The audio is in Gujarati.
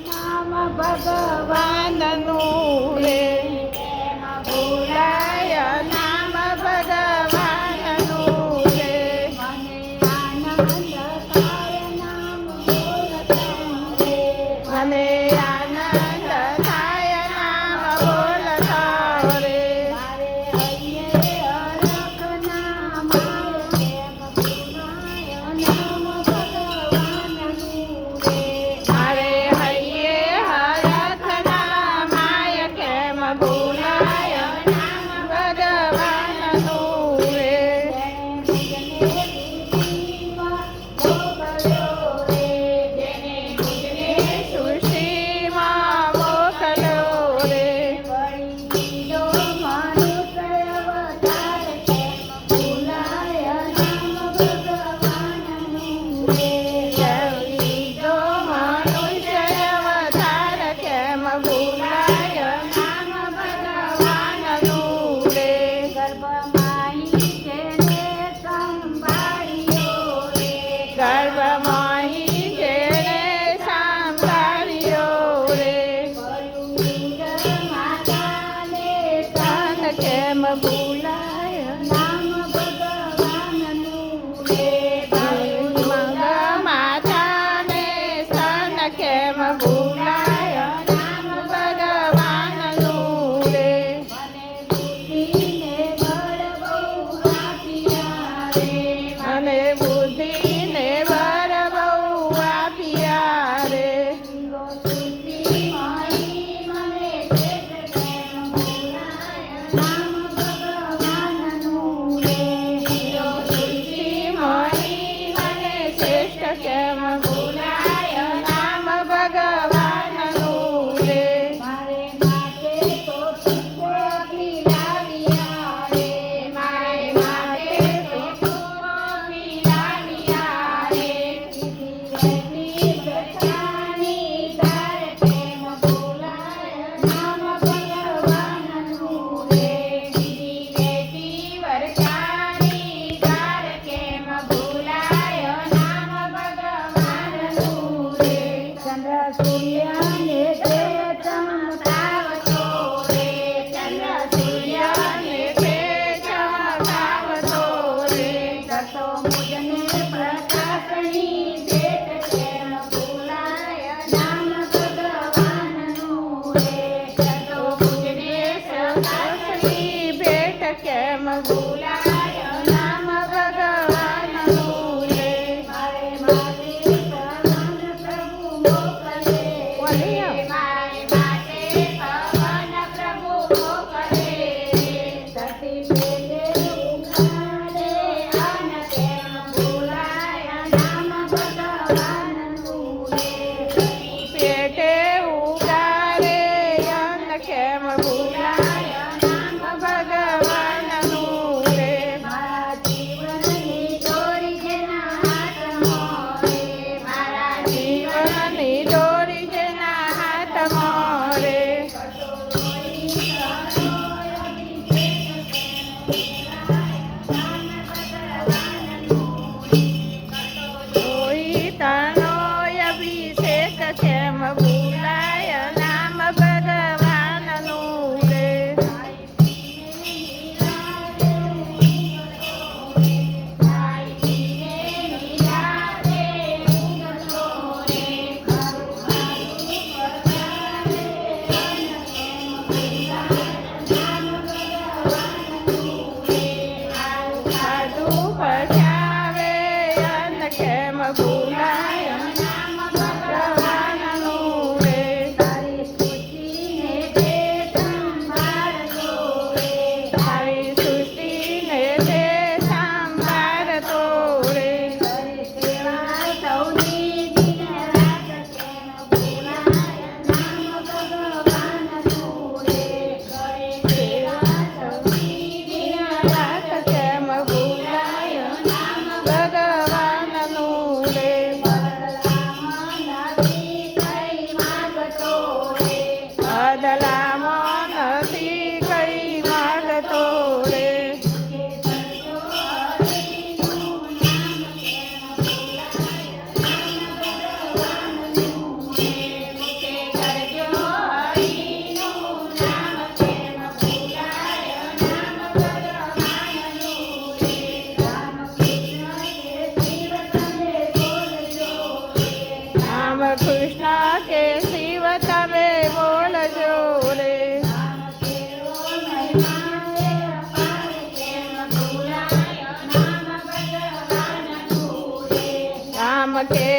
નામ ભગવાનનું રે કેમ ભૂલાય નામ ભગવાનનું રે મને આનંદ થાય નામ બોલતા રે મને આનંદ થાય નામ બોલતા રે મારે હૈયે અરખ નામ કેમ ભૂલાય નામ ભગવાનનું રે મારે હૈયે હરખ નામ કેમ ભૂલાય નામ ભગવાનનું રે જેને મુજને સૃષ્ટિમાં મોકલ્યો રે વળીલો મનુષ્ય અવતાર કેમ ભૂલાય નામ ભગવાનનું રે વળીલો મનુષ્ય અવતાર કેમ ભૂલાય નામ ભગવાનનું રે ગર્ભમાહી જેને સંભાળ્યો રે ગર્ભમાહી જેને સંભાળ્યો રે માતાને તન કેમ ભૂલાય નામ ભગવાનનું રે માતાને તન કેમ ભૂલાય નામ ભગવાનનું રે મને બુદ્ધિને બળ બહુ આપ્યા રે મને બુદ્ધિને બળ બહુ આપ્યા રે બુદ્ધિ મળી મને શ્રેષ્ઠ કેમ ભૂલાય નામ ભગવાનનું રે બુદ્ધિ મળી મને શ્રેષ્ઠ કેમ ભૂલાય નામ ભગવાનનું રે મારે માટે તો સુખી લાવ્યા રે મારે માટે તો સુખી લાવ્યા રે એટલી પ્રજાની તાર કેમ ભૂલાય નામ ભગવાનનું રે બેટી વરસાની તાર કેમ ભૂલાય નામ ભગવાનનું રે ચંદ્ર સૂર્યને તે ચમકાવતો રે ચંદ્ર સૂર્યને તે ચમકાવતો રે કરતો મુજને પ્રકાશની ભેટ કેમ ભૂલાય નામ ભગવાનનું રે કરતો મુજને પ્રકાશની ભેટ કેમ ભૂલાય નામ ભગવાનનું રે મારે માટે ભગવાન પ્રભુ મોકલે મારે માટે ભગવાન પ્રભુ મોકલે ધરતી પેટે ઉગાડે અન્ન કેમ ભૂલાય નામ ભગવાનનું રે ધરતી પેટે ઉગાડે અન્ન કેમ ભૂલાય નામ ભગવાનનું રે મારા જીવનની દોરી જેના હાથમાં રે મારા જીવનની દોરી જેના હાથમાં રે કોઈ તનો અભિષેક કેમ ભૂલાય નામ ભગવાનનું રે ખાધું પચાવે અન્ન કેમ ભૂલાય નામ ભગવાનનું રે કે